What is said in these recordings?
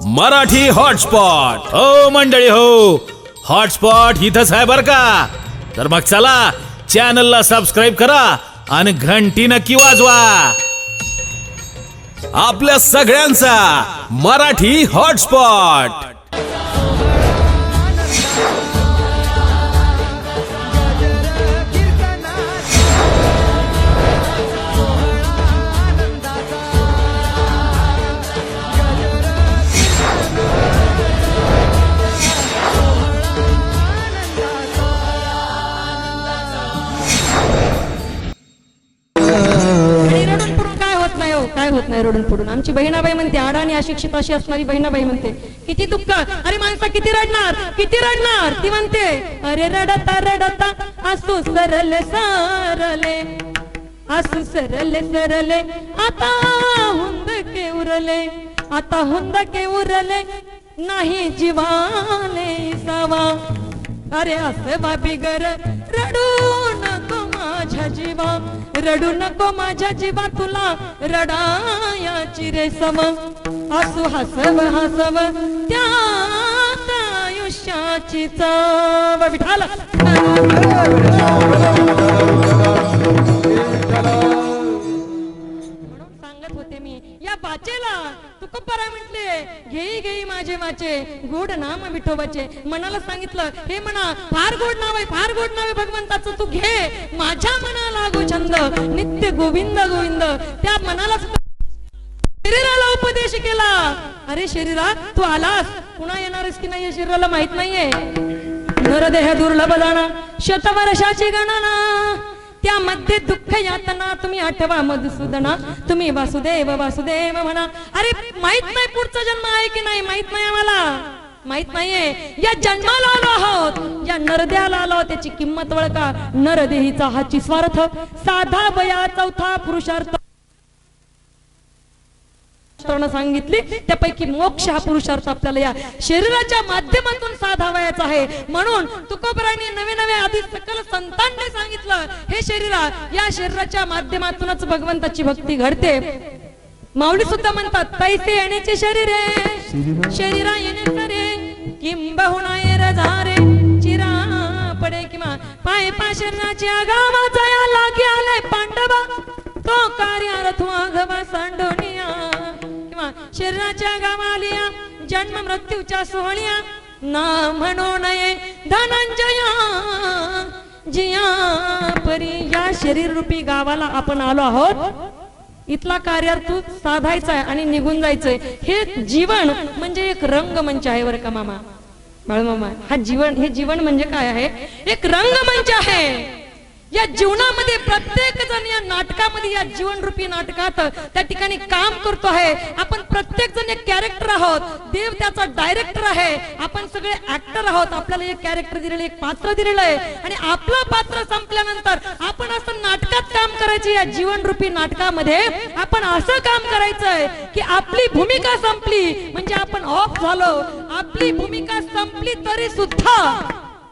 Marathi hotspot. हो मंडळी हो, हॉटस्पॉट इथंच आहे बर का. तर मग चला चॅनलला सबस्क्राईब करा आणि घंटी नक्की वाजवा. आपल्या सगळ्यांचा मराठी हॉटस्पॉट. काय होत नाही रडून पडून. आमची बहिणाबाई म्हणते, अडाणी अशिक्षित अशी असणारी बहिणाबाई म्हणते, किती दुःख, अरे माणसा किती रडणार किती रडणार. ती म्हणते, अरे रडता रडता असू सरले सरले, असू सरले सरले, आता हुंदके उरले, आता हुंदके उरले, नाही जीवाले सावा. अरे असं बाबी गर रडू नको माझ्या जीवा, रडू नको माझ्या जीवा, तुला रडायाची रे सम. असू हसव हसव त्यात आयुष्याची चव. विठाल सांगत होते मी या बाचेला, तुकोबाराय म्हटले, घेई घेई माझे वाचे, गोड नाम विठोबाचे. मनाला सांगितलं, हे म्हणा फार गोड नाव आहे, फार गोड नाव आहे भगवंताचं, तू घे माझ्या मनाला लागू छंद, नित्य गोविंद गोविंद. त्या मनाला शरीराला उपदेश केला, अरे शरीरा तू आलास, पुन्हा येणारच की नाही शरीराला माहित नाहीये. नरदेह दुर्लभ जाणा, शतवर्षाची गणना, त्यामध्ये दुःख यातना तुम्ही आठवा मधुसूदना, तुम्ही वासुदेव वासुदेव म्हणा. अरे माहित नाही पुढचा जन्म आहे की नाही, माहित नाही आम्हाला, माहित नाहीये. या जन्माला आलो आहोत, या नरदेहाला आलो, त्याची किंमत ओळखा. नरदेहीचा हाची स्वार्थ, साधा बया चौथा पुरुषार्थ सांगितली, त्यापैकी मोक्ष हा पुरुषार्थ आपल्याला या शरीराच्या माध्यमातून साधावयाचा आहे. म्हणून तुकोबारायांनी नवे नवे आधी सकल संतांनी सांगितलं, हे शरीरा, या शरीराच्या माध्यमातूनच भगवंताची भक्ती घडते. माऊली सुद्धा म्हणतात, तैसे येण्याचे शरीर आहे, शरीरा येणे करे, किंबहुना येर झारे, चिरा पडे किंवा पाय पा शरीराची आगावाचा या लागी आले पांडवा, तो कार्यार्थ आघवा सांडोनिया. शरीराच्या गावालिया जन्म मृत्यूच्या सोहळ्या, ना म्हणू नये धनंजया जिया परी. या शरीर रूपी गावाला आपण आलो आहोत, इथला कार्यार्थ साधायचा आहे आणि निघून जायचंय. हे जीवन म्हणजे एक रंगमंच आहे बरं का मामा, बाळमामा. हा जीवन, हे जीवन म्हणजे काय आहे, एक रंगमंच आहे. या जीवनामध्ये प्रत्येक जण या नाटकामध्ये, या जीवन रूपी नाटकात त्या ठिकाणी काम करतो आहे. आपण प्रत्येक जण एक कॅरेक्टर आहोत, देव त्याचा डायरेक्टर आहे, आपण सगळे ऍक्टर आहोत. आपल्याला एक कॅरेक्टर दिलेलं, एक पात्र दिलेलं आहे, आणि आपलं पात्र संपल्यानंतर आपण असं नाटकात काम करायचं. या जीवन रूपी नाटकामध्ये आपण असं काम करायचंय की आपली भूमिका संपली म्हणजे आपण ऑफ झालो, आपली भूमिका संपली तरी सुद्धा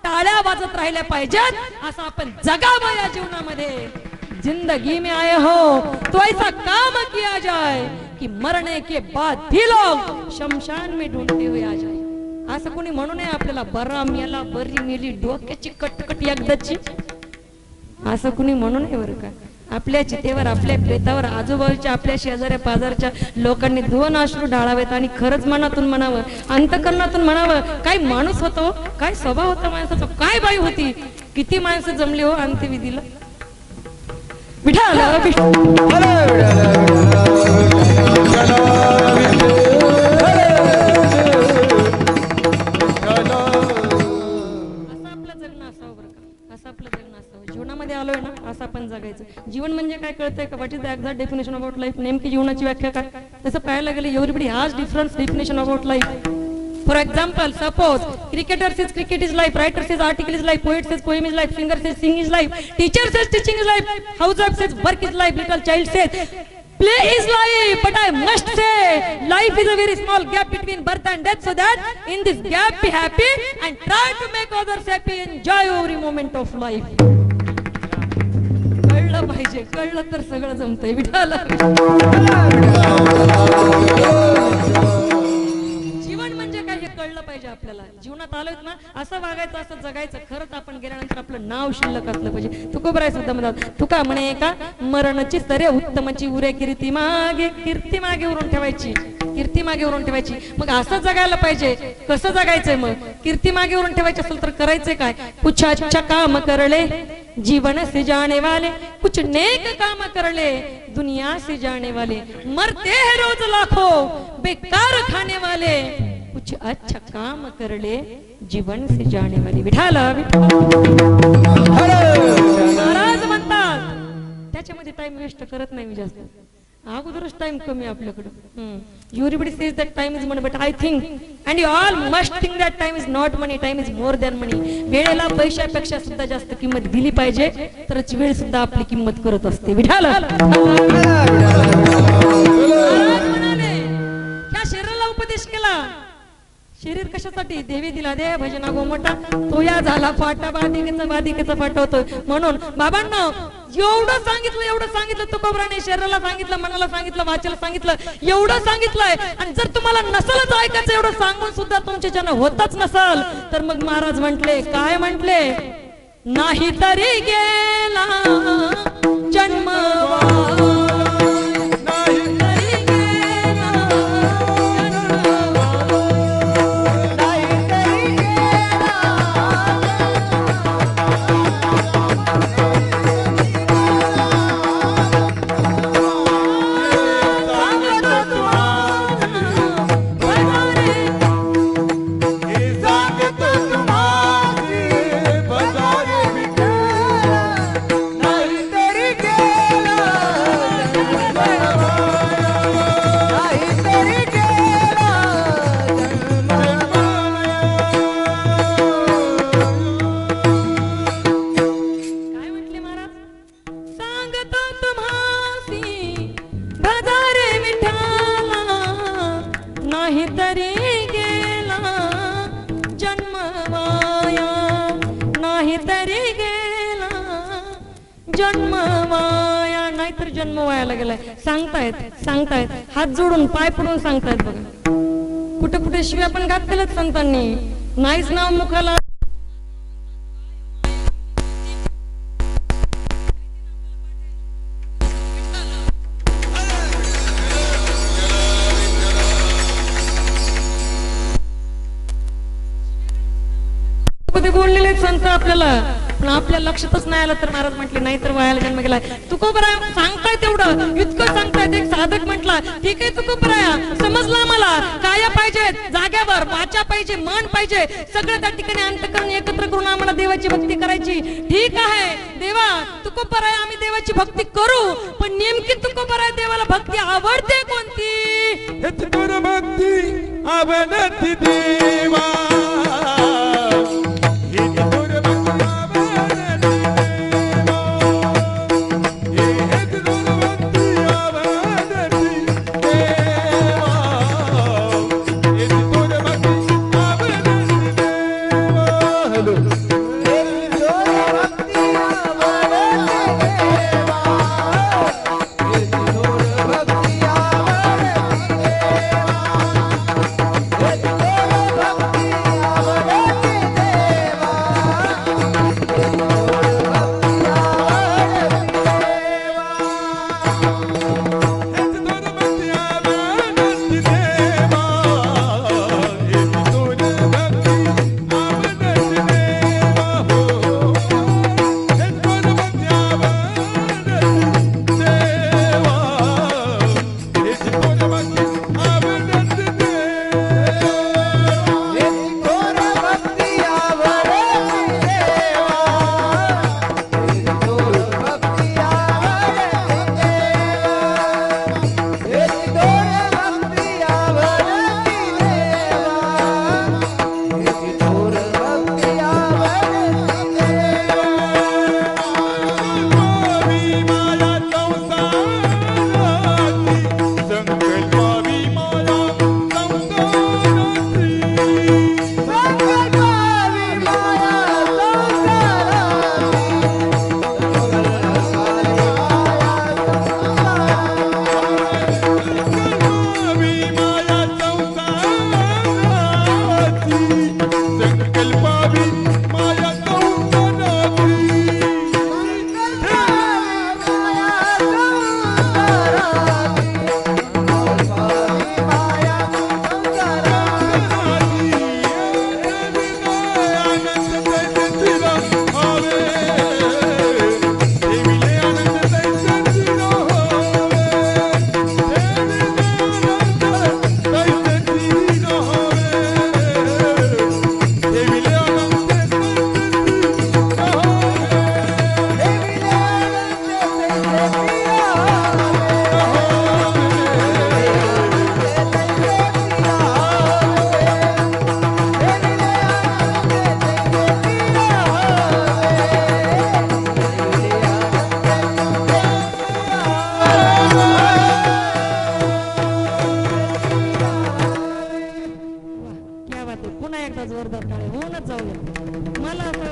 टाळ्या वाजत राहिल्या पाहिजेत, असं आपण जगावं या जीवनामध्ये. जिंदगी में आए हो तो ऐसा काम किया जाए कि मरने के बाद भी लोग शमशान में ढूंढते हुए आ जाए. असं कोणी म्हणू नये आपल्याला, बरा मेला बरी मेली डोक्याची कटकट एकदाची, असं कोणी म्हणू नये बरं का. आपल्या चितेवर, आपल्या प्रेतावर आजूबाजूच्या आपल्या शेजाऱ्या पाजारच्या लोकांनी दोन अश्रू ढाळावेत आणि खरंच मनातून म्हणावं, अंतकरणातून म्हणावं, काय माणूस होतो, काय स्वभाव होता माणसाचा, काय बाई होती, किती माणसं जमली हो अंत्यविधीला. विठाल जीवनामध्ये आलोय ना, असं आपण जगायचं. जीवन म्हणजे काय कळतंय का, what is the exact definition about life. नेमकी जीवनाची व्याख्या काय, तसं पाहायला गेलं everybody has different definition about life. For example, suppose cricketer says cricket is life, writer says article is life, poet says poem is life, singer says sing is life, teacher says teaching is life, housewife says work is life, little child says play is life. But I must say life is a very small gap between birth and death, so that in this gap be happy and try to make others happy, enjoy every moment of life. कळलं पाहिजे, कळलं तर सगळं जमतंय. विठाला जीवनात आलोय ना असं वागायचं असं जगायचं. खरंच आपण गेल्यानंतर आपलं नाव शिल्लक असलं पाहिजे. तुकोबराय सुद्धा म्हणतात, तुका म्हणे का मरणची स्तरे उत्तमची उरे कीर्ती मागे उरून ठेवायची, कीर्ती मागे उरून ठेवायची. मग असं जगायला पाहिजे. कसं जगायचंय मग? कीर्ती मागे उरून ठेवायची असेल तर करायचंय काय? कुछ अच्छा काम करले जीवन से जाने वाले, कुछ नेक काम करले दुनिया से जाने वाले, मरते हैं रोज लाखों बेकार खाने वाले, कुछ अच्छा काम करले जीवन से जाने वाले. विठाल महाराज म्हणतात त्याच्यामध्ये टाइम वेस्ट करत नाही मी जास्त. अगोदरच टाइम कमी आपल्याकडे. Everybody says that time is money, but I think and you all must think that time is not money, time is more than money. वेळेला पैशापेक्षा सुद्धा जास्त किंमत दिली पाहिजे, तरच वेळ सुद्धा आपली किंमत करत असते. विठाल ह्या शरीराला उपदेश केला. शरीर कशासाठी? देवी दिला दे भजना गोमोठा, तो या झाला फाटा, बाधिकेचा फाटा होतोय. म्हणून बाबांनो एवढं सांगितलं तुकोबराने. शरीराला सांगितलं, मनाला सांगितलं, वाचेला सांगितलं, एवढं सांगितलंय. आणि जर तुम्हाला नसलच ऐकायचं, एवढं सांगून सुद्धा तुमच्या जन होतच नसल, तर मग महाराज म्हंटले, काय म्हंटले? नाही तरी गेला जन्म जन्मवाया, नाहीतर जन्म वायाला गेलाय. सांगतायत हात जोडून पाय पडून सांगतायत. बघा कुठे कुठे शिव्या पण घातलेल्यात संतांनी. नाहीच नाव मुखाला बोललेले संत आपल्याला, पण आपल्या लक्षातच नाही आलं तर महाराज म्हटले नाही तर वायाला जन्म गेलाय. तुकोबराय सांगताय तेवढं इतकं सांगतायत. एक साधक म्हटला, ठीक आहे तुकोबराया, समजलं आम्हाला, काया पाहिजे जाग्यावर, वाचा पाहिजे, मन पाहिजे, सगळं त्या ठिकाणी अंतकरण एकत्र करून आम्हाला देवाची भक्ती करायची. ठीक आहे देवा, तुकोबराया आम्ही देवाची भक्ती करू, पण नेमकी तुकोबराया देवाला भक्ती आवडते कोणती? भक्ती आवडती देवा. भक्ती यांचा जोरदार टाळे होऊनच जाऊया. मला असं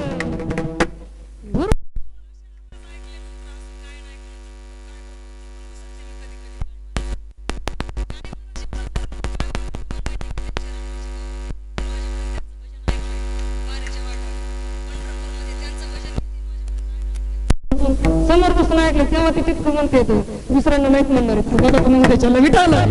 भूर समोर बसून ऐकलं तेव्हा ते तितकं म्हणते येतो, दुसऱ्यांना नाहीच म्हणणार तू बघा मग त्याच्याला विठाला.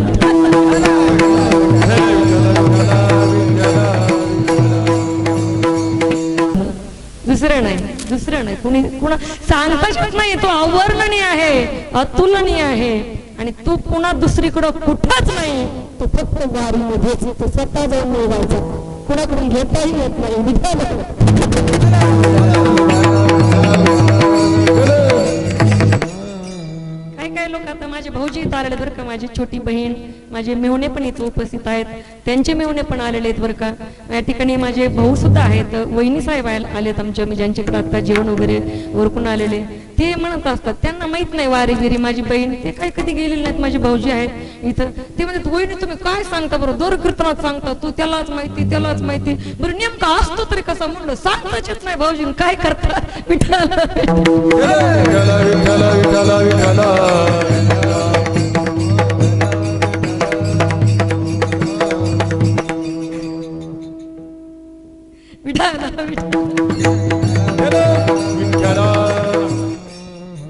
दुसरं नाही कुणी कुणा सांगताच येत नाही. तो अवर्णनीय आहे, अतुलनीय आहे आणि तू पुन्हा दुसरीकडं कुठंच नाही. तो फक्त वारीमध्येच तो स्वतः जाऊन मिळवायचा, कुणाकडून घेताही येत नाही. काही लोक आता माझे भाऊजी इथं आलेले बरं का, माझी छोटी बहीण, माझे मेहुणे पण इथं उपस्थित आहेत, त्यांचे मेहुणे पण आलेले आहेत बरं का. या ठिकाणी माझे भाऊ सुद्धा आहेत, वहिनी साहेब आलेत आमच्या, मी ज्यांच्याकडे आता जेवण वगैरे ओरकून आलेले. ते म्हणत असतात त्यांना माहित नाही वारी गिरी. माझी बहीण ते काही कधी गेलेली नाहीत, माझे भाऊजी आहेत इथं. ते म्हणतात वहिनी तुम्ही काय सांगता बरं, दर कीर्तनात सांगता तू त्यालाच माहिती त्यालाच माहिती. बरं नेमका असतो तरी कसा म्हणलं, सांगताच येत नाही भाऊजी, काय करता.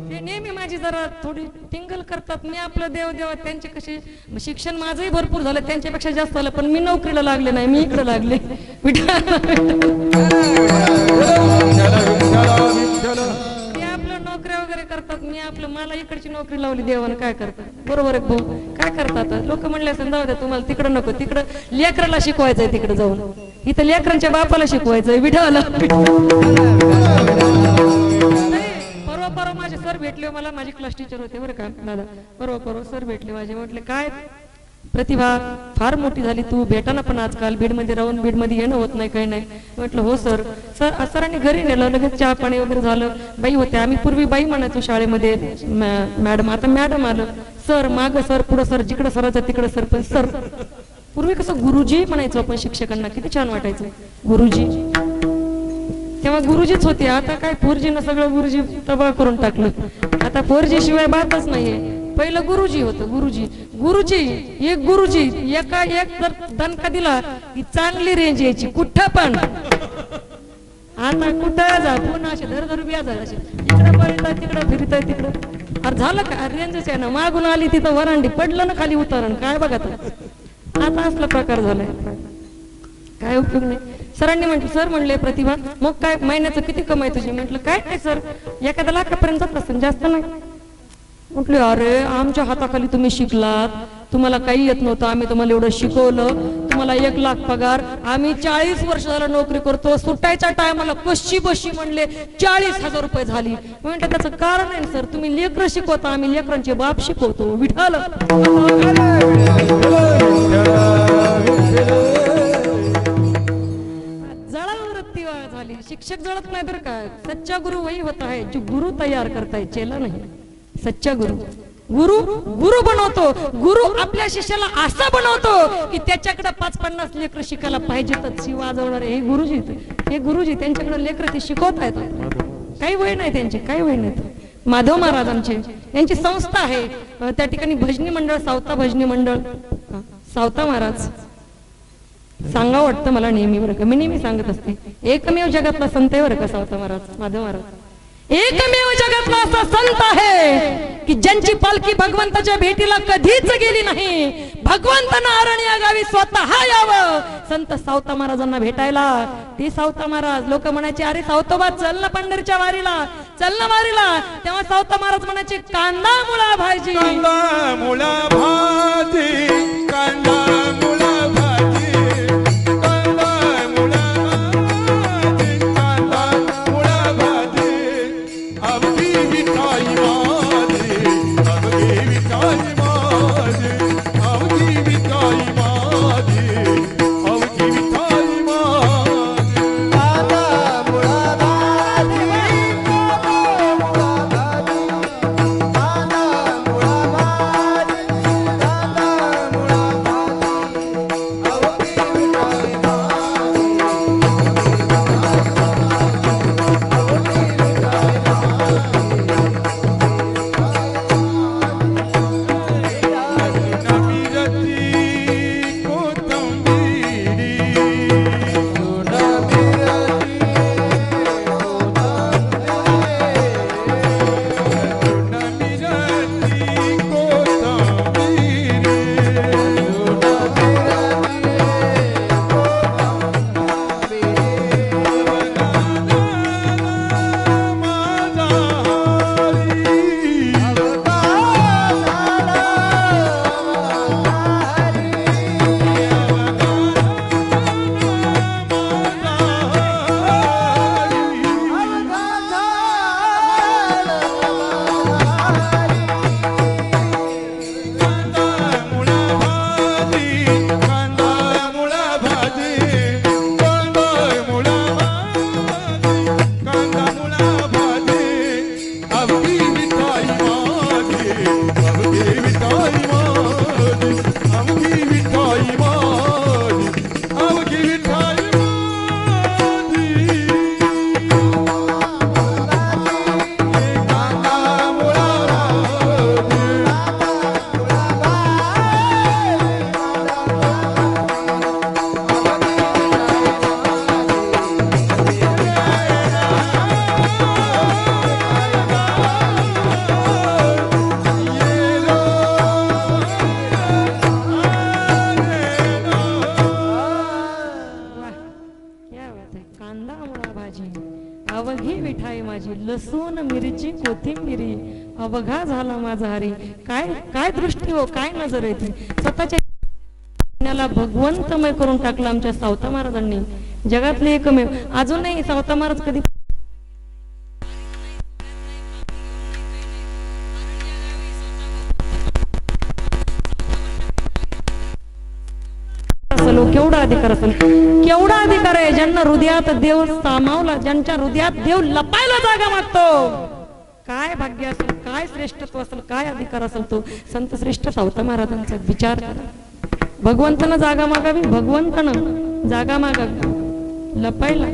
ते नेहमी माझी जरा थोडी टिंगल करतात. मी आपलं देव देवा, त्यांचे कसे शिक्षण माझंही भरपूर झालं, त्यांच्यापेक्षा जास्त झालं, पण मी नोकरीला लागले नाही, मी इकडे लागले. ते आपलं नोकऱ्या वगैरे करतात, मी आपलं मला इकडची नोकरी लावली देवानं. काय करतात बरोबर आहे भाऊ, काय करतात. लोक म्हणले असं जाऊ द्या तुम्हाला तिकडं नको, तिकडं लेकराला शिकवायचंय, तिकडे जाऊन इथं लेकरांच्या बापाला शिकवायचंय. विठाला परवा माझे सर भेटले मला, माझे क्लास टीचर होते बरं का दादा. परवा सर भेटले माझे, म्हटले काय प्रतिभा फार मोठी झाली तू, भेटाना पण आजकाल बीडमध्ये राहून बीडमध्ये येणं होत नाही, काही नाही. म्हटलं हो सर. सरांनी घरी नेलं, लगेच चहा पाणी वगैरे झालं. बाई होते, आम्ही पूर्वी बाई म्हणायचो शाळेमध्ये, मॅडम, आता मॅडम आलं. सर माग सर पुढं सर, जिकडं सरायचं तिकडं सर. पण सर पूर्वी कसं गुरुजी म्हणायचो आपण शिक्षकांना, किती छान वाटायचं गुरुजी. तेव्हा गुरुजीच होते, आता काय 4G न सगळं गुरुजी तबाह करून टाकलं. आता 4G शिवाय बातच नाहीये. पहिलं गुरुजी होतं, गुरुजी एक गुरुजी, एक जर दणका दिला की चांगली रेंज यायची कुठं पण. आता कुठं जा पुन्हा असे धर व्याज असे इकडं पळतात तिकडं फिरतात तिकडं. अरे झालं का, रेंजच आहे ना, मागून आली तिथं वरांडी, पडलं ना खाली उतारण, काय बघा आता असला प्रकार झालाय, काय उपयोग नाही. सरांनी म्हटलं, सर म्हणले प्रतिभा मग काय महिन्याचं किती कमाई तुझी. म्हटलं काय नाही सर, एखाद्या लाखापर्यंत जात असेल, जास्त नाही. म्हटले अरे आमच्या हाताखाली तुम्ही शिकलात, तुम्हाला काही येत नव्हतं, आम्ही तुम्हाला एवढं शिकवलं, तुम्हाला 1 लाख पगार, आम्ही 40 वर्ष झालं नोकरी करतो, सुटायच्या टायमाला कशी बशी म्हणले 40,000 रुपये झाली. म्हटलं त्याचं कारण आहे सर, तुम्ही लेकरं शिकवता, आम्ही लेकरांचे बाप शिकवतो. विठाल झाली, शिक्षक जळत नाही बरं का. सच्चा गुरु वही होता है जो गुरु तयार करता है, चेला नाही. सच्चा गुरु बनवतो. गुरु आपल्या शिष्याला असा बनवतो की त्याच्याकडे 5-50 लेकर शिकायला पाहिजेतच. शिव वाजवणारे हे गुरुजी त्यांच्याकडे लेकर ते शिकवत आहेत. काही वय नाही त्यांचे, काही वय नाही. माधव महाराज आमचे, यांची संस्था आहे त्या ठिकाणी भजनी मंडळ, सावता भजनी मंडळ, सावता महाराज. सांगा वाटतं मला नेहमी बरं का, मी नेहमी सांगत असते, एकमेव जगातला संत आहे बरं का सावता महाराज, माधव महाराज. एकमेव जगातला असा संत आहे की ज्यांची पालखी भगवंताच्या भेटीला कधीच गेली नाही. भगवंतांना अरण्य या गावी स्वतः यावं संत सावता महाराजांना भेटायला. ते सावता महाराज लोक म्हणायचे, अरे सावतोबा चल ना पंढरीच्या वारीला, चल ना वारीला. तेव्हा सावता महाराज म्हणायचे, कांदा मुळा भाजी, कांदा मुळा भाजी, कांदा मुळा भाजी, कांदा मुळा भाजी, कांदा मुळा भाजी. अवघी विठाई माझी, अवघी विठाई माझी, अवघी विठाई माझी, अवघी विठाई माझी. कांदा मुळा भाजी, कांदा मुळा भाजी, कांदा मुळा भाजी, कांदा मुळा भाजी. माझी लसूण मिरची कोथिंबिरी अवघा झाला माझा हरी. काय काय दृष्टी हो, काय नजर आहे ती. स्वतःच्या भगवंतमय करून टाकलं आमच्या सावता महाराजांनी. जगातले एकमेव. अजूनही सावता महाराज कधी केवढा अधिकार असेल, केवढा अधिकार आहे. ज्यांना हृदयात देव सामावला, ज्यांच्या हृदयात देव लपायला जागा मागतो, काय भाग्य असेल, काय श्रेष्ठत्व असेल, काय अधिकार असेल तो संत श्रेष्ठ सावता महाराजांचा विचार करा. भगवंतानं जागा मागावी, भगवंतानं जागा मागावी लपायला.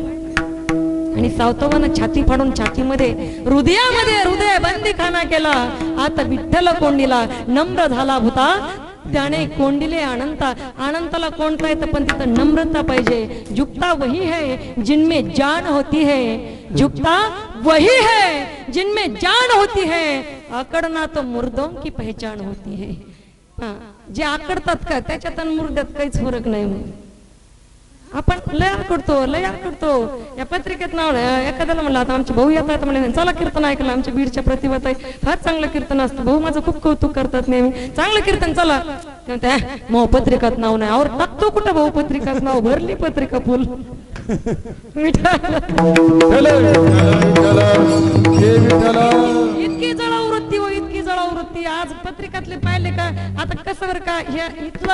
आणि सावतवानं छाती फाडून छातीमध्ये हृदयामध्ये हृदय बंदीखाना केला. आता विठ्ठल कोंडीला नम्र झाला भूता, त्याने कोंडिले अनंता. अनंताला कोणता येतं पण तिथं नम्रता पाहिजे. झुकता वही है जिनमें जान होती है, झुकता वही है जिनमें जान होती है, आकडना तो मुर्दों की पहचान होती है. जे आकडतात का त्याच्यात आणि मुर्द्यात काहीच फरक नाही. आपण लय आकडतो. या पत्रिकेत नाव एखाद्याला म्हणलं, आता आमचे भाऊ येतात म्हणजे चला कीर्तन ऐकलं, आमच्या बीडच्या प्रतिभाताई फार चांगलं कीर्तन असतं, भाऊ माझं खूप कौतुक करतात नेहमी, चांगलं कीर्तन चला. मग पत्रिकात नाव नाही, और टाकतो कुठं भाऊ पत्रिकात नाव, भरली पत्रिका फुल. इतकी जळाऊ वृत्ती हो, इतकी जळाऊ वृत्ती. आज पत्रिकातले पाहिले का, आता कसं बरं का,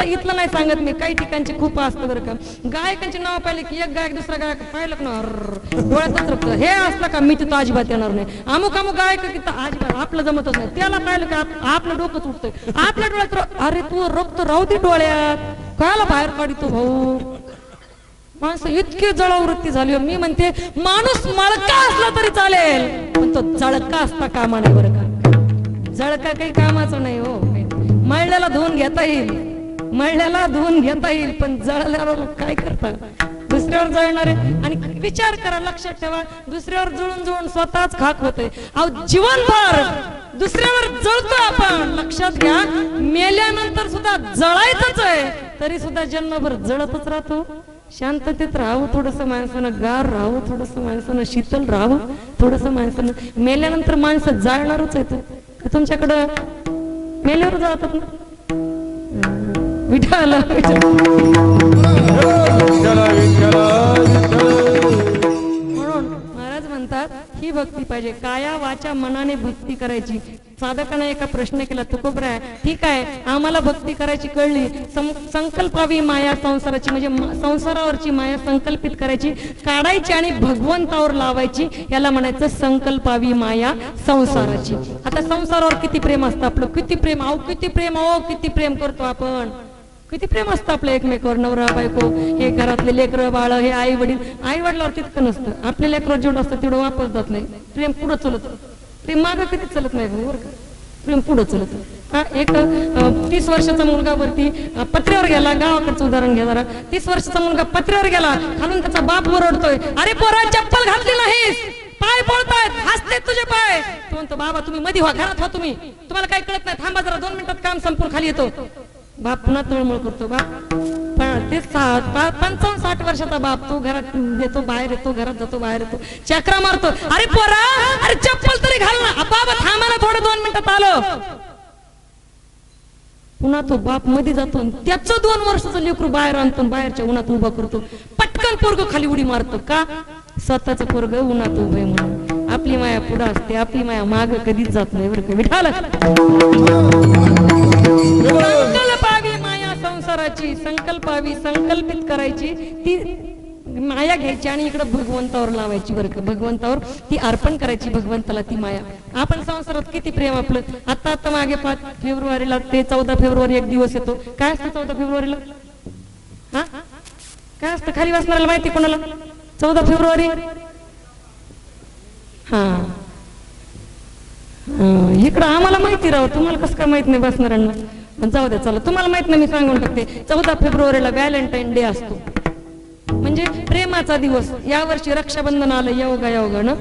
इथलं नाही सांगत मी, काही ठिकाणचे खूप असतं बरं का. गायकांचे नाव पाहिले की एक गायक दुसरा गायक पाहिलं ना डोळ्यातच रक्त, हे असलं का मी तिथं अजिबात येणार नाही. अमुक गायक की अजिबात आपलं जमतच नाही. त्याला पाहिलं का आपलं डोकं तुटतंय, आपल्या डोळ्यात अरे तू रक्त राहू दे डोळ्यात, कायला बाहेर काढतो भाऊ. माणसं इतकी जळाऊ वृत्ती झाली. मी म्हणते माणूस मळका असला तरी चालेल, पण तो जळका असता कामा नाही बरं का. जळका काही कामाचं नाही हो. मळल्याला धुवून घेता येईल, मळल्याला धुवून घेता येईल, पण जळल्यावर काय करता, दुसऱ्यावर जळणारे. आणि विचार करा, लक्षात ठेवा, दुसऱ्यावर जळून स्वतःच खाक होते. अहो जीवनभर दुसऱ्यावर जळतो आपण. लक्षात घ्या, मेल्यानंतर सुद्धा जळायचंच आहे, तरी सुद्धा जन्मभर जळतच राहतो. शांततेत राहावं थोडंसं माणसानं, गार राहावं थोडंसं माणसानं, शीतल राहावं थोडंसं माणसानं. मेल्यानंतर माणसं जाळणारच आहेत. तुमच्याकडं मेल्यावर जातात ना विठ्ठल. म्हणून महाराज म्हणतात ही भक्ती पाहिजे. काया वाचा मनाने भक्ती करायची. साधकाने एका प्रश्न केला, तुकोबरा ठीक आहे आम्हाला भक्ती करायची कळली, संकल्पावी माया संसाराची, म्हणजे संसारावरची माया संकल्पित करायची, काढायची आणि भगवंतावर लावायची, याला म्हणायचं संकल्पावी माया संसाराची. आता संसारावर किती प्रेम असतं आपलं, किती प्रेम, अहो किती प्रेम, अहो किती प्रेम करतो आपण, किती प्रेम असतं आपलं एकमेकावर. नवरा बायको, हे घरातले लेकरं बाळ, हे आई वडील. आई वडिलावर तितकं नसतं, आपल्या लेकरावर जेवढं असतं तेवढं वापस जात नाही. प्रेम पुढं चलत, प्रेम मागं कधीच चलत नाही बरं का, प्रेम पुढं चलत. एक 30 वर्षाचा मुलगा वरती पत्र्यावर गेला, गावाकडचं उदाहरण घ्या जरा. 30 वर्षाचा मुलगा पत्र्यावर गेला, खालून त्याचा बाप ओरडतोय, अरे पोरा चप्पल घातली नाहीस, पाय पळतायत, हसते तुझे पाय. तो म्हणतो, बाबा तुम्ही मध्ये व्हा, घरात व्हा, तुम्हाला काय कळत नाही, थांबा जरा 2 मिनिटात काम संपून खाली येतो. बाप पुन्हा तळमळ करतो. बाप ते 55-60 वर्षाचा बाप, तो घरात येतो बाहेर येतो, घरात जातो बाहेर येतो, चक्रा मारतो, अरे पोरा अरे चप्पल तरी घाल ना, बाबा थांबा ना थोडं 2 मिनिटात आलो. पुन्हा तो बाप मध्ये जातो, त्याचं 2 वर्षाचं लेकरू बाहेर आणतो, बाहेरच्या उन्हात उभा करतो, पटकन पोरग खाली उडी मारतो. का? स्वतःच पोरग उन्हात उभे म्हणून. आपली माया पुढे असते, आपली माया माग कधीच जात नाही बरं का विठाल. संकल्पावी माया संसाराची, संकल्पावी संकल्पित करायची, ती माया घ्यायची आणि इकडे भगवंतावर लावायची बरं का, भगवंतावर ती अर्पण करायची भगवंताला ती माया. आपण संसारात किती प्रेम आपलं. आता मागे 5 फेब्रुवारीला ते 14 फेब्रुवारी एक दिवस येतो. काय असतं 14 फेब्रुवारीला? हा काय असतं खाली वाचणाऱ्याला माहिती कोणाला? 14 फेब्रुवारी हा इकडं आम्हाला माहिती राव, तुम्हाला कसं काय माहित नाही बसणाऱ्यांना. जाऊ द्या चला, तुम्हाला माहित नाही मी सांगून टाकते. 14 फेब्रुवारीला व्हॅलेंटाईन डे असतो, म्हणजे प्रेमाचा दिवस. यावर्षी रक्षाबंधन आलं योगायोगानं,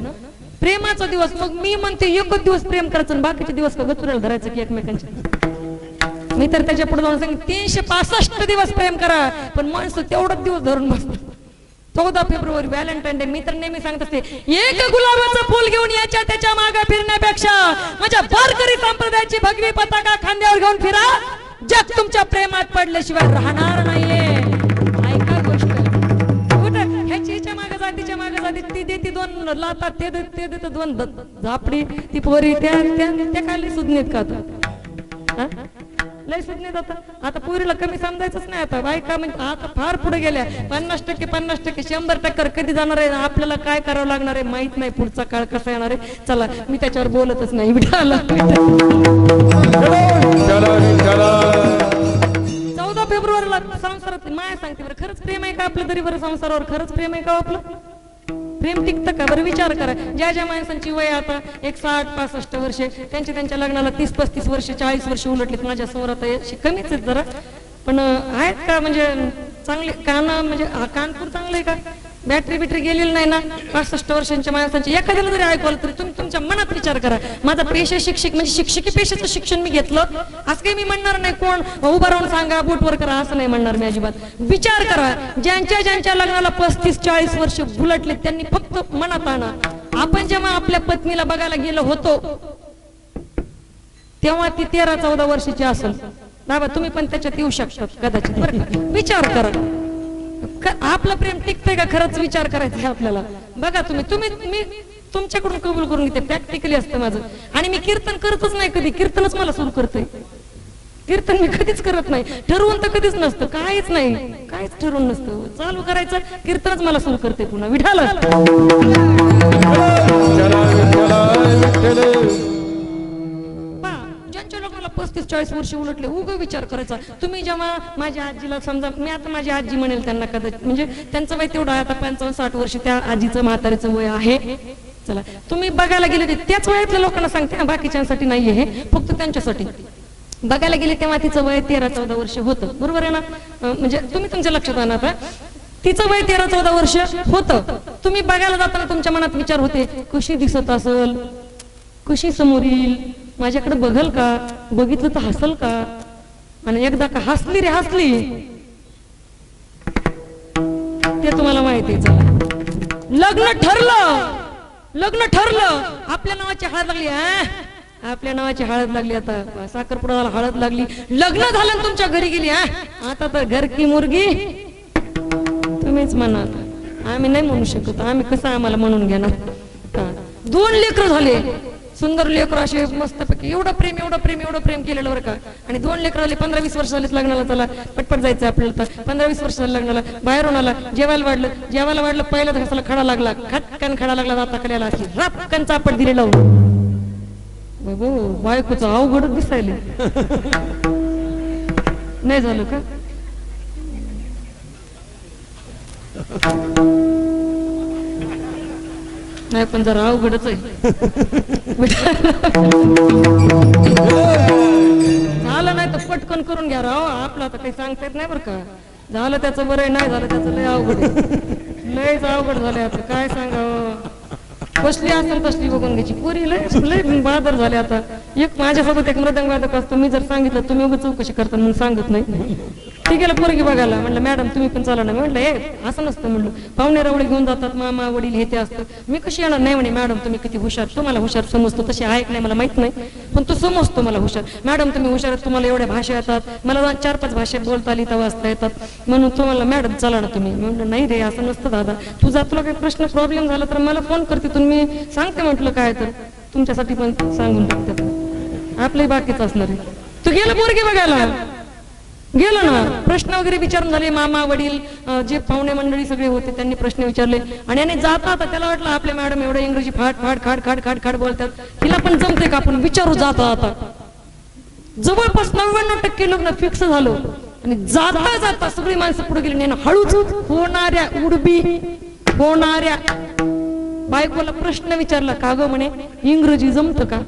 प्रेमाचा दिवस. मग मी म्हणते एकच दिवस प्रेम करायचं, बाकीचे दिवस का गचुऱ्याला धरायचं की एकमेकांचे. मी तर त्याच्या पुढे जाऊन सांग 365 दिवस प्रेम करा, पण माणसं तेवढाच दिवस धरून बसतात. 14 फेब्रुवारी व्हॅलेंटाईन डे. मी तर नेहमी सांगत असते, एक गुलाबाचं फुल घेऊन याच्या त्याच्या मागे फिरण्यापेक्षा माझ्या वारकरी संप्रदायाची भगवी पताका खांद्यावर घेऊन फिरा. जग तुमच्या प्रेमात पडल्याशिवाय राहणार नाहीये. ऐका गोष्ट, कुठं ह्याच्या मागे जातीच्या मागे जाती, ती देती 2 लाता, ते देत 2 झापडी. ती पोरी त्या खाली सुज्ञेत का आता? लय सुज्ञेत आता पोरीला कमी समजायचंच नाही. आता बायका म्हणजे आता फार पुढे गेल्या. 50% 100% कधी जाणार आहे, आपल्याला काय करावं लागणार आहे माहित नाही. पुढचा काळ कसा येणार आहे, चला मी त्याच्यावर बोलतच नाही. विठाला 14 फेब्रुवारीला संसारात माया सांगते बरं, खरंच प्रेम आहे का आपलं? तरी बरं संसारावर खरंच प्रेम आहे का आपलं? प्रेम टिकतं का? बरं विचार करा. ज्या माणसांची वय आता 60-65 वर्षे, त्यांच्या लग्नाला 30-35 वर्ष 40 वर्ष उलटलीत. माझ्या समोर आता कमीच आहेत जरा, पण आहेत का म्हणजे चांगले म्हणजे कानपूर चांगलं आहे का? बॅटरी बिटरी गेलेली नाही ना 65 वर्षांच्या माणसांची? एखाद्याला जरी ऐकवलं तरी तुम्ही तुमच्या मनात विचार करा. माझा पेशा शिक्षक म्हणजे शिक्षकी पेशाचं शिक्षण मी घेतलं, असं काही मी म्हणणार नाही कोण उभा राहून सांगा बोटवर करा असं नाही म्हणणार मी अजिबात. विचार करा, ज्यांच्या लग्नाला 35-40 वर्ष उलटले त्यांनी फक्त मनात आणा, आपण जेव्हा आपल्या पत्नीला बघायला गेलो होतो तेव्हा ती 13-14 वर्षाची असेल. बाबा तुम्ही पण त्याच्यात येऊ शकतात कदाचित, बरं का? विचार करा, आपलं प्रेम टिकतंय का? खरंच विचार करायचा आहे आपल्याला. बघा तुम्ही मी तुमच्याकडून कबूल करून घेते, प्रॅक्टिकली असतं माझं. आणि मी कीर्तन करतच नाही कधी, कीर्तनच मला सुरू करतंय. कीर्तन मी कधीच करत नाही, ठरवून तर कधीच नसतं, काहीच नाही, काहीच ठरवून नसतं. चालू करायचं, कीर्तनच मला सुरू करते पुन्हा. विठाला ज्यांच्या लग्नाला 35-40 वर्ष उलटले, उगा विचार करायचा. तुम्ही जेव्हा माझ्या आजीला समजा, मी आता माझी आजी म्हणेल त्यांना कदाचित, म्हणजे त्यांचं वय तेवढं आहे आता 55-60 वर्ष त्या आजीचं म्हातारीचं वय आहे. चला तुम्ही बघायला गेले ते त्याच वयातल्या लोकांना सांगते, बाकीच्यांसाठी नाहीये हे, फक्त त्यांच्यासाठी. बघायला गेले तेव्हा तिचं वय 13-14 वर्ष होतं, बरोबर आहे ना? म्हणजे तुम्ही तुमच्या लक्षात आणा, आता तिचं वय 13-14 वर्ष होतं. तुम्ही बघायला जाताना तुमच्या मनात विचार होते, कशी दिसत असल, कशी समोर येईल, माझ्याकडे बघल का, बघितलं तर हसल का? आणि एकदा का हसली रे हसली, ते तुम्हाला माहिती. चला लग्न ठरलं, आपल्या नावाची हळद लागली, आपल्या नावाची हळद लागली, आता साखरपुड्याला हळद लागली, लग्न झालं तुमच्या घरी गेली, आता तर घर की मुर्गी तुम्हीच म्हणा. आम्ही नाही म्हणू शकत, आम्ही कसं आम्हाला म्हणून घेणार? 2 लेकरं झाले, सुंदर लेकर असे मस्तपैकी, एवढं प्रेम केलेलं बरं का. आणि 2 लेकर आले, 15-20 वर्ष झालीत लग्नाला, त्याला पटपट जायचं आपल्याला. 15-20 वर्ष झालं लग्नाला, बाहेरून आला, जेवायला वाढलं, पहिला घासाला खडा लागला, खटकन खडा लागला, जाता कल्याला रापकन चापट दिले लावून. बायकोचं अवघडच दिसायले. नाही झालं का? नाही पण जरा अवघडच आहे. झालं नाही तर पटकन करून घ्या राव, आपलं आता काही सांगता येत नाही बरं का. झालं त्याचं बरं, नाही झालं त्याचं लय अवघड आहे, लयच अवघड झाले. आता काय सांगावं, कसली असेल तसली बघून घ्यायची. पुरी लय बहादर झाले. आता एक माझ्यासोबत एक मृदंग वादक असतो, मी जर सांगितलं तुम्ही उगाच चौकशी करता म्हणून सांगत नाही. ती गेलं पोरगी बघायला, म्हणलं मॅडम तुम्ही पण चला ना. मी म्हटलं हे असं नसतं, म्हणलं पाहुणे रावळे घेऊन जातात, मामा वडील हे ते असतं, मी कशी येणार? नाही म्हणे मॅडम तुम्ही किती हुशार, तुम्हाला हुशार समजतो, तसे आहे नाही मला माहित नाही, पण तू समजतो मला हुशार. मॅडम तुम्ही हुशार, तुम्हाला एवढ्या भाषा येतात, मला 4-5 भाषा बोलता लिहिता वाचता येतात, म्हणून तुम्हाला मॅडम चला ना तुम्ही. मी म्हटलं नाही रे असं नसतं दादा, तुझा तुला काही प्रश्न प्रॉब्लेम झाला तर मला फोन करते, तुम्ही सांगते म्हटलं काय तर तुमच्यासाठी पण सांगून टाकतात, आपलंही बाकीच असणार आहे. तू गेलं पोरगी बघायला, गेलं ना, प्रश्न वगैरे विचारून झाले, मामा वडील जे पाहुणे मंडळी सगळे होते त्यांनी प्रश्न विचारले. आणि याने जाता आता त्याला वाटलं आपल्या मॅडम एवढं इंग्रजी फाट फाट खाड खाड खाड खाड बोलतात, तिला पण जमते का आपण विचारू. जाता आता जवळपास 99% लग्न फिक्स झालं. आणि जाता जाता सगळी माणसं पुढे गेली, नाही हळूच होणाऱ्या उडबी होणाऱ्या बायकोला प्रश्न विचारला, का ग म्हणे इंग्रजी जमतं का?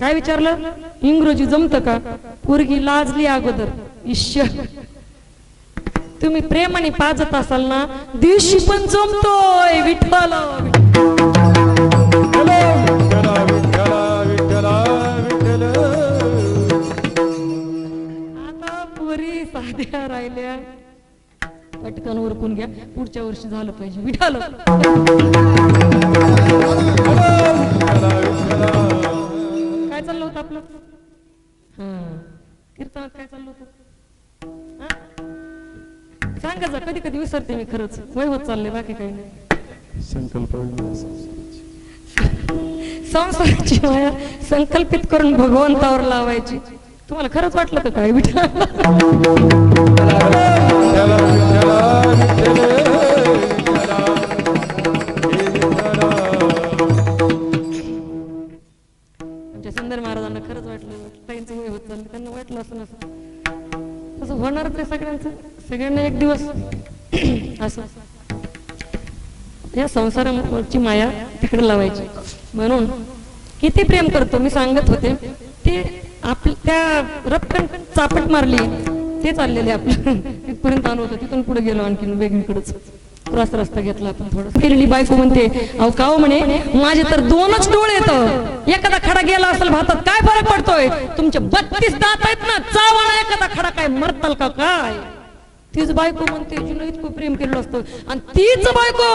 काय विचारलं? इंग्रजी जमतं का? पोरगी लाजली अगोदर. ईश्वर तुम्ही प्रेमाने पाजत असाल ना, दिवशी पण जमतोय. विठ्ठल आता पोरी साध्या राहिल्या, पटकन उरकून घ्या, पुढच्या वर्षी झालं पाहिजे. विठाल काय चाललं होतं आपलं? हा, कीर्तनात काय चाललं होतं? हा? सांगा जा, कधी कधी विसरते मी खरंच. वय होत चाललंय, बाकी काही नाही. संसाराची माया संकल्पित करून भगवंतावर लावायची. तुम्हाला खरंच वाटलं का काय? विठ्ठल आमच्या सुंदर महाराजांना खरंच वाटलं, ताईंचं वय होत चाललं, त्यांना वाटलं असं नसं. तसं होणार ते सगळ्यांचं, सगळ्यांना एक दिवस असं या संसाराची माया तिकडे लावायची. म्हणून किती प्रेम करतो मी सांगत होते ते त्या रपकन चापट मारली ते चाललेले आपलं तिथपर्यंत आलो होतो, तिथून पुढे गेलो आणखी वेगळीकडेच क्रॉस रस्ता घेतला आपण. थोडं केलेली बायको म्हणते, अहो काव म्हणे, माझे तर 2च डोळे येत, एखादा खडा गेला असेल भातात काय फरक पडतोय, तुमचे 32 दात आहेत ना, चावाना एखादा खडा काय मरताल का काय? तीच बायको म्हणते, तिनं इतकं प्रेम केलेलं असतं, आणि तीच बायको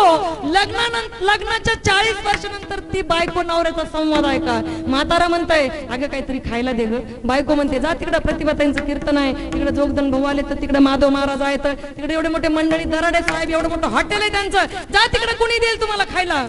लग्नाच्या 40 वर्षानंतर ती बायको नवऱ्याचा संवाद आहे का? म्हातारा म्हणताय, अगं काहीतरी खायला दे ग. बायको म्हणते, जा तिकडे प्रतिभाताईंचं कीर्तन आहे, तिकडे जोगदन भाऊ आले तर तिकडे माधव महाराज आहेत, तिकडे एवढे मोठे मंडळी, दराडे साहेब, एवढं मोठं हॉटेल आहे त्यांचं, जा तिकडे कोणी देईल तुम्हाला खायला?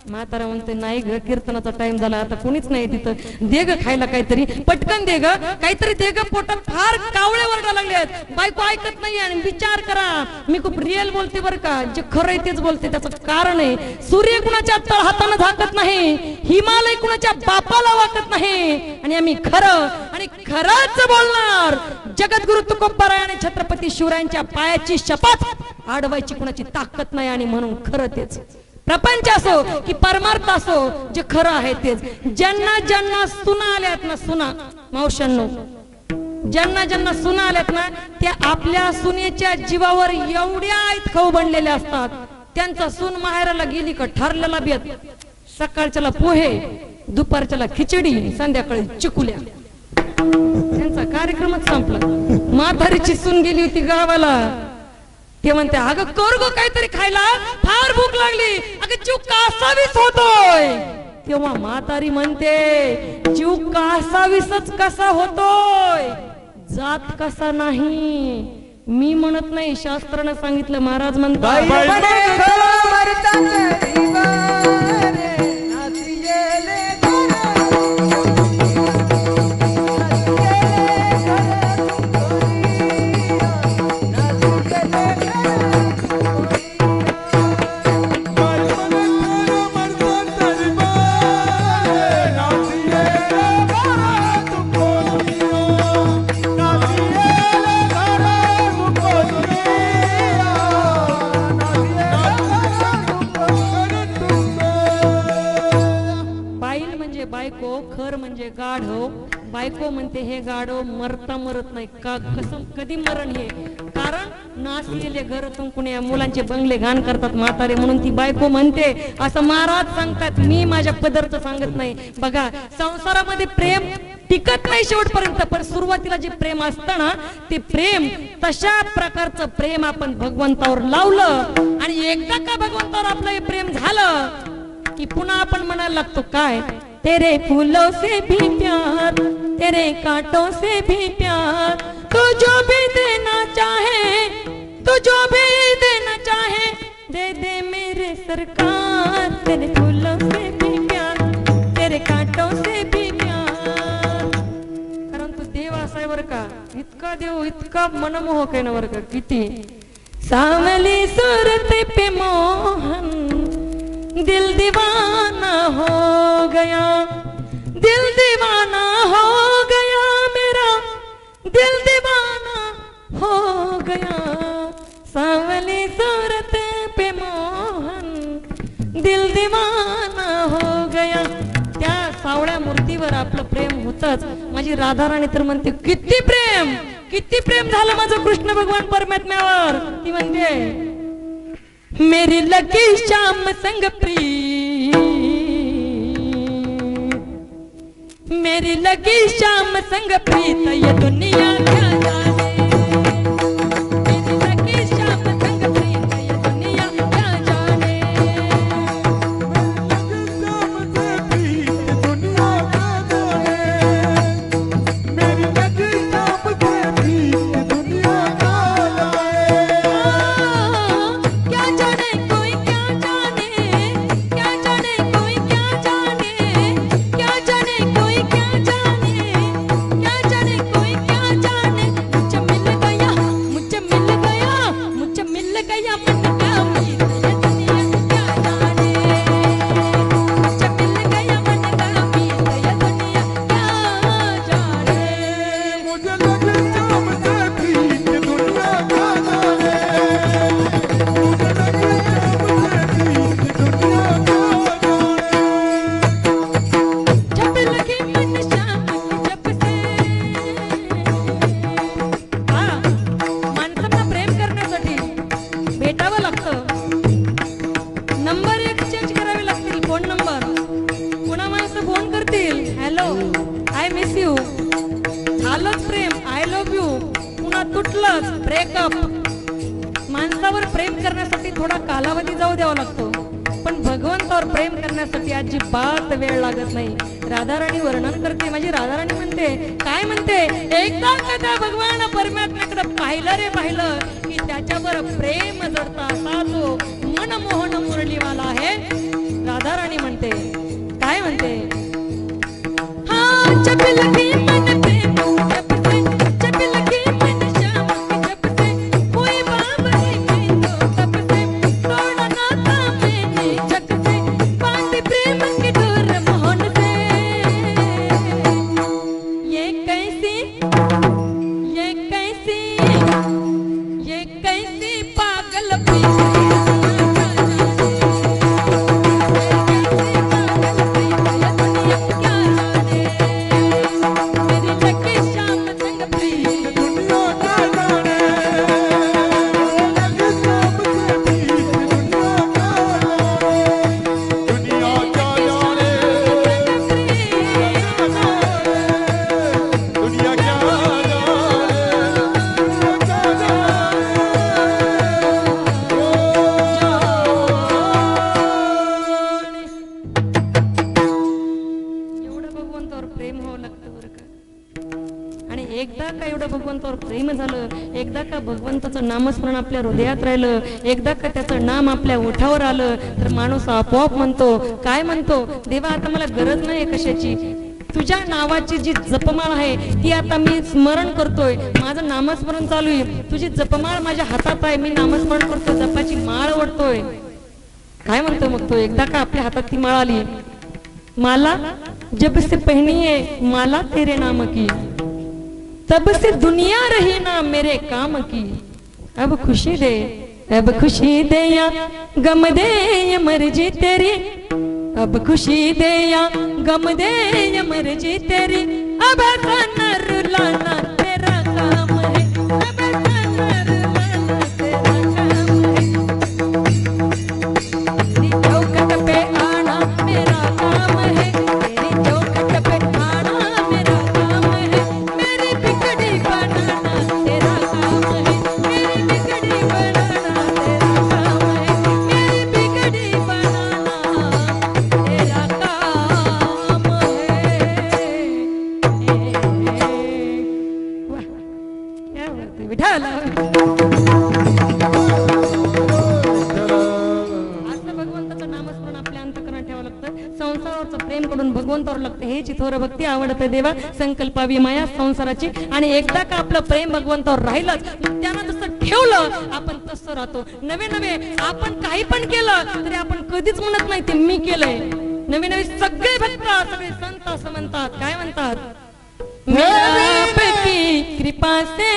म्हातारा म्हणते, नाही ग, कीर्तनाचा टाइम झाला, आता कोणीच नाही तिथं, दे ग खायला काहीतरी, पटकन दे ग, काहीतरी दे ग, पोटात फार कावळे वरडा लागले आहेत. बायको ऐकत नाही. आणि विचार करा, मी खूप रिअल बोलते बरं का, जे खरं आहे तेच बोलते. त्याचं कारण आहे, सूर्य कुणाच्या हाताने झाकत नाही, हिमालय कुणाच्या बापाला वाकत नाही, आणि आम्ही खरं आणि खरंच बोलणार. जगद्गुरु तुकोबाराय आणि छत्रपती शिवरायांच्या पायाची शपथ अडवायची कुणाची ताकद नाही, आणि म्हणून खरं तेच. प्रपंच असो की परमार्थ असो, जे खरं आहे तेच. ज्यांना ज्यांना सुना आल्यात ना, सुना मावशांनो, ज्यांना ज्यांना सुना आल्यात ना, त्या आपल्या सुनेच्या जीवावर एवढ्या खाऊ बनलेल्या असतात. त्यांचा सून माहेराला गेली का ठरलेला बेत, सकाळच्याला पोहे, दुपारच्याला खिचडी, संध्याकाळी चिकुल्या, त्यांचा कार्यक्रमच संपला. म्हातारीची सून गेली होती गावाला, ते म्हणते, अगं कर गो काहीतरी खायला, फार भूक लागली, अगं जीव कासावीस होतोय. तेव्हा म्हातारी म्हणते, जीव कासावीसच कसा होतोय, जात कसा नाही. मी म्हणत नाही, शास्त्रानं सांगितलं. महाराज म्हणतात, बायको, खर म्हणजे गाढव. बायको म्हणते, हे गाढव मरता मरत नाही का, कसं कधी मरण हे, कारण नासलेले घरातून कुण्या मुलांचे बंगले घाण करतात म्हातारे, म्हणून ती बायको म्हणते असं महाराज सांगतात. मी माझ्या पदरचं सांगत नाही. बघा, संसारामध्ये प्रेम टिकत नाही शेवटपर्यंत, पण सुरुवातीला जे प्रेम असतं ना, ते प्रेम, तशा प्रकारचं प्रेम आपण भगवंतावर लावलं, आणि एकदा का भगवंतावर आपलं हे प्रेम झालं की पुन्हा आपण म्हणायला लागतो, काय, तेरे फूलों से भी प्यार, तेरे कांटों से भी प्यार, तू जो भी देना चाहे, तू जो भी देना चाहे, दे दे मेरे सरकार. तेरे फूलों से भी प्यार, तेरे कांटों से भी प्यार. कारण तू देव असाय बर का, इतका देव, इतका मनमोहक आहे ना बर का. किती सावली सूरत पे मोहन, दिल दीवाना हो गया, दिल दीवाना हो गया मेरा, दिल दीवाना हो गया. सावली सूरत पे मोहन, दिल दीवाना हो गया. त्या सावळ्या मूर्तीवर आपलं प्रेम होतच. माझी राधाराणी तर म्हणते, किती प्रेम, किती प्रेम झालं माझं कृष्ण भगवान परमात्म्यावर. ती म्हणते, मेरी लकी श्याम संग प्रीत, मेरी लकी श्याम संग प्रीत, ये दुनिया क्या जाने. मेरी लकी श्याम संग ब्रेकअप. माणसावर प्रेम करण्यासाठी थोडा कालावधी जाऊ द्यावा लागतो, पण भगवंतावर प्रेम करण्यासाठी अजिबात वेळ लागत नाही. राधाराणी वर्णन करते, माझी राधाराणी म्हणते, काय म्हणते, एकदा कदा भगवान परमात्म्याकडे पाहिलं रे पाहिलं की त्याच्यावर प्रेम जडता असा जो मनमोहन मुरलीवाला आहे. राधाराणी म्हणते, काय म्हणते, हा जब लगी मन प्रेम जब से, जब लगी मन श्याम की जब से, कोई बाब नहीं तो तब से, तोड़ा नाता मैंने जग से, बांध प्रेम की डोर मोहन से. ये कैसी पागल भगवंतावर प्रेम झालं, एकदा का भगवंताचं नामस्मरण आपल्या हृदयात राहिलं, एकदा का त्याचं नाम आपल्या ओठावर आलं, तर माणूस आपोआप म्हणतो, काय म्हणतो, देवा आता मला गरज नाही कशाची, तुझ्या नावाची जी जपमाळ आहे ती आता मी स्मरण करतोय, माझं नामस्मरण चालू आहे, तुझी जपमाळ माझ्या हातात आहे, मी नामस्मरण करतोय, जपाची माळ ओढतोय. काय म्हणतो मग तो, एकदा का आपल्या हातात ती माळ आली, माला जब से पहनी है माला तेरे नाम की, तब से दुनिया रही ना मेरे काम की. अब खुशी दे या गम दे ये मर्जी तेरी, अब खुशी दे या गम दे ये मर्जी तेरी, अब ऐसा न रुलाना तेरा काम है, अब ऐसा न रुलाना तेरा काम है, तेरी चौखट पे आना मेरा काम है, तेरी चौखट पे आना मेरा काम है, मेरी बिगड़ी बनाना तेरा काम है, मेरी बिगड़ी बनाना तेरा काम है, मेरी बिगड़ी बनाना तेरा काम है. वाह, क्या बात है विठ्ठल. असं भगवंताचं नामस्मरण आपल्या अंतःकरणात ठेवावं लागतं, संसारावरचं प्रेम करून भगवंतावर लागतं, हे चिथोर भक्ती आवडते देवा संकल्पावी माया संसाराची. आणि एकदा का आपलं प्रेम भगवंतावर राहिलंच, त्यानं जसं ठेवलं आपण तसं राहतो. नवे आपण काही पण केलं तरी आपण कधीच म्हणत नाही ते मी केलंय. नवे सगळे भक्त सगळे संत असं म्हणतात, काय म्हणतात, मेरा आपकी कृपा से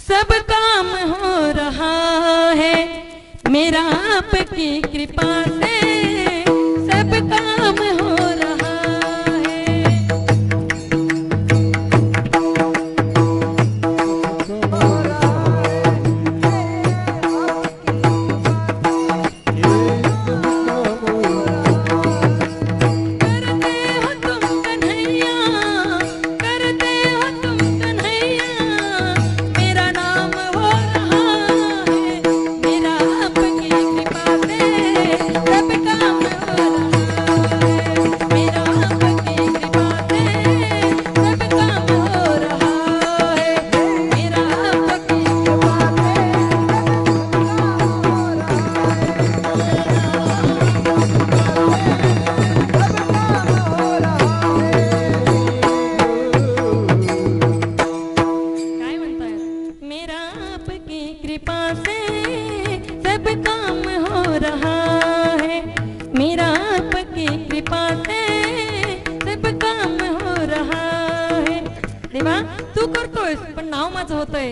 सब काम हो रहा है, मेरा आपकी कृपा से सब काम हो रहा है. करते हो तुम कन्हैया, करते हो तुम कन्हैया, मेरा नाम हो रहा है, मेरा आपकी कृपा से सब काम हो रहा है, मेरा आपकी कृपा से सब काम हो रहा है, मेरा आपकी कृपा काय म्हणताय, मेरा आपकी कृपा से सब काम हो रहा है, मेरा आपकी कृपा से सब काम हो रहा है. देवा तू करतोयस पण नाव माझं होतंय,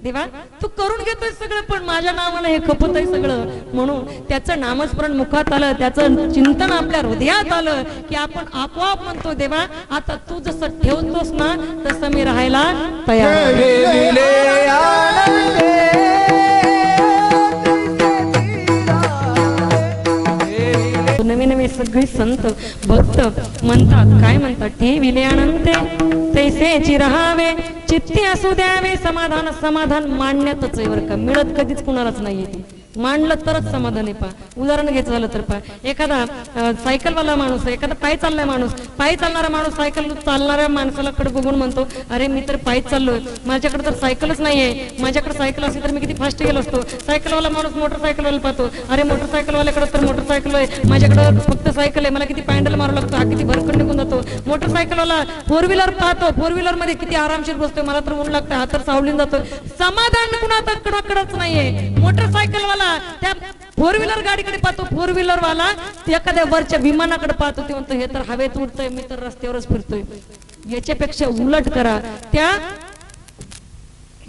देवा तू करून घेतोय सगळं पण माझ्या नावानं हे खपत आहे सगळं. म्हणून त्याचं नामस्मरण मुखात आलं, त्याचं चिंतन आपल्या हृदयात आलं की आपण आपोआप म्हणतो, देवा आता तू जसं ठेवतोस ना तसं मी राहायला तयार आहे. नवे सगळे संत भक्त म्हणतात, काय म्हणतात, ठेविले अनंते तैसेची राहावे, चित्ती असू द्यावे समाधान, समाधान मांडण्यातच आहे बरं का, मिळत कधीच कुणालाच नाहीये ते, मांडलं तरच समाधान आहे. पहा उदाहरण घ्यायचं झालं तर पहा, एखादा सायकलवाला माणूस आहे, एखादा पायी चाललाय माणूस, पायी चालणारा माणूस सायकल चालणाऱ्या माणसाला कडे बघून म्हणतो, अरे मी तर पायी चाललोय, माझ्याकडे तर सायकलच नाहीये, माझ्याकडे सायकल असती तर मी किती फास्ट गेलो असतो. सायकलवाला माणूस मोटरसायकलवाला पाहतो, अरे मोटरसायकलवाल्याकडे तर मोटरसायकल आहे, माझ्याकडे फक्त सायकल आहे, मला किती पॅन्डल मारू लागतो, हा किती भरकन निघून जातो. मोटरसायकलवाला फोर व्हीलर पाहतो, फोर व्हीलर मध्ये किती आरामशीर बसतोय, मला तर ऊन लागतं, हा तर सावलीन जातो. समाधान कुणाकडंच नाहीये. मोटरसायकलवाला त्या फोर व्हीलर गाडीकडे पाहतो, फोर व्हीलर वाला एखाद्या वरच्या विमानाकडे पाहतो, ते म्हणतो हे तर हवेत उडतंय, मी तर रस्त्यावरच फिरतोय. याच्यापेक्षा उलट करा, त्या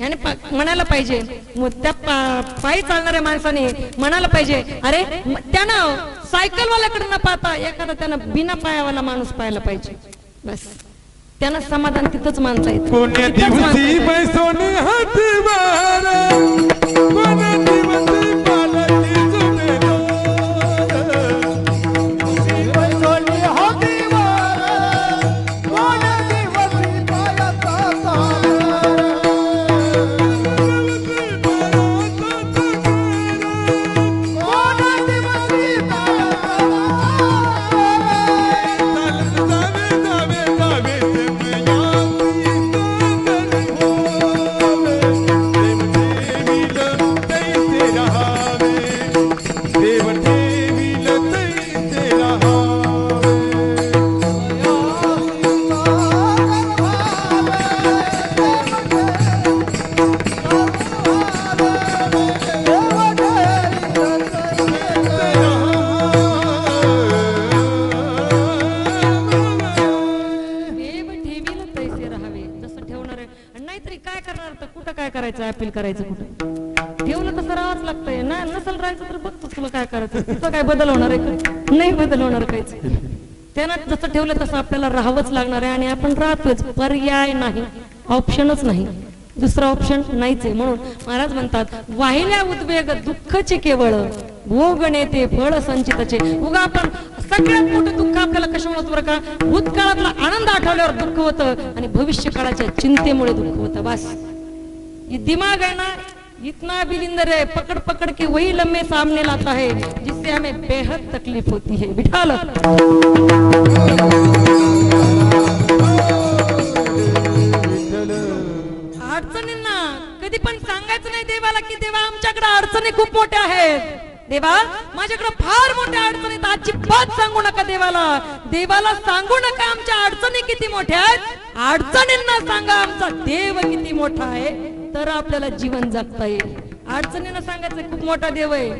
याने म्हणायला पाहिजे, त्या पायी चालणाऱ्या माणसाने म्हणायला पाहिजे, अरे त्यानं सायकलवाल्याकडे न पाहता एखादा त्यानं बिना पायावाला माणूस पाहायला पाहिजे. बस त्यानं समाधान तिथंच मानता येतं. कोण्या दिवशी बैसोने हातभार, कोण्या दिवशी पालती जुमेदार, बैसोने हातभार, कोण्या दिवशी पालता अपील करायचं कुठं ठेवलं तर राहावंच लागतंय ना, नसल राहायचं तर बघतोच तुला काय करायचं, तिथं काय बदल होणार आहे का? नाही बदल होणार काहीच. त्यानं जसं ठेवलं तसं आपल्याला राहावंच लागणार आहे आणि आपण राहतोच, पर्याय नाही, ऑप्शनच नाही, दुसरा ऑप्शन नाहीच आहे. म्हणून महाराज म्हणतात, वाहिल्या उद्वेग दुःखचे केवळ भोग नेते फळ संचिताचे. उगा आपण सगळ्यात मोठं दुःख आपल्याला कशामुळे होतं बरं का, भूतकाळातला आनंद आठवल्यावर दुःख होतं आणि भविष्य काळाच्या चिंतेमुळे दुःख होतं. बस ये दिमाग है ना इतना बिलिंदर है, पकड़ पकड़ के वही लम्हे सामने लाता है जिससे हमें बेहद तकलीफ होती है. विठाल अडचणींना कधी पण सांगायचं नाही देवाला की देवा आमच्याकडे अडचणी खूप मोठ्या आहेत, देवा माझ्याकडे फार मोठ्या अडचणीत, अजिबात सांगू नका देवाला. देवाला सांगू नका आमच्या अडचणी किती मोठ्या आहेत, अडचणींना सांगा आमचा देव किती मोठा आहे, तर आपल्याला जीवन जगता येईल. अडचणींना सांगायचं खूप मोठा देव आहे,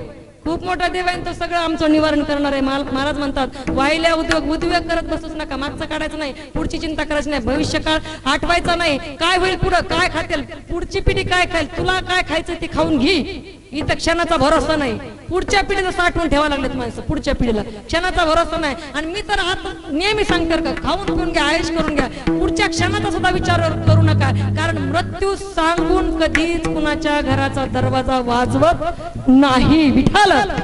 खूप मोठा देव आहे, तो सगळं आमचं निवारण करणार आहे. महाराज म्हणतात, वाहिल्या उद्वेग करत बसूच नका, मागचं काढायचं नाही, पुढची चिंता करायची नाही, भविष्य काळ आठवायचा नाही, काय होईल पुढं, काय खातील, पुढची पिढी काय खाईल, तुला काय खायचं ते खाऊन घे, इथं क्षणाचा भरोसा नाही. पुढच्या पिढीला साठवून ठेवा लागलेत माणसं, पुढच्या पिढीला क्षणाचा भरोसा नाही. आणि मी तर नेहमी सांगते का, खाऊन पिऊन घ्या, आयुष करून घ्या, पुढच्या क्षणाचा सुद्धा विचार करू नका, कारण मृत्यू सांगून कधीच कुणाच्या घराचा दरवाजा वाजवत नाही. विठाल अडचणींना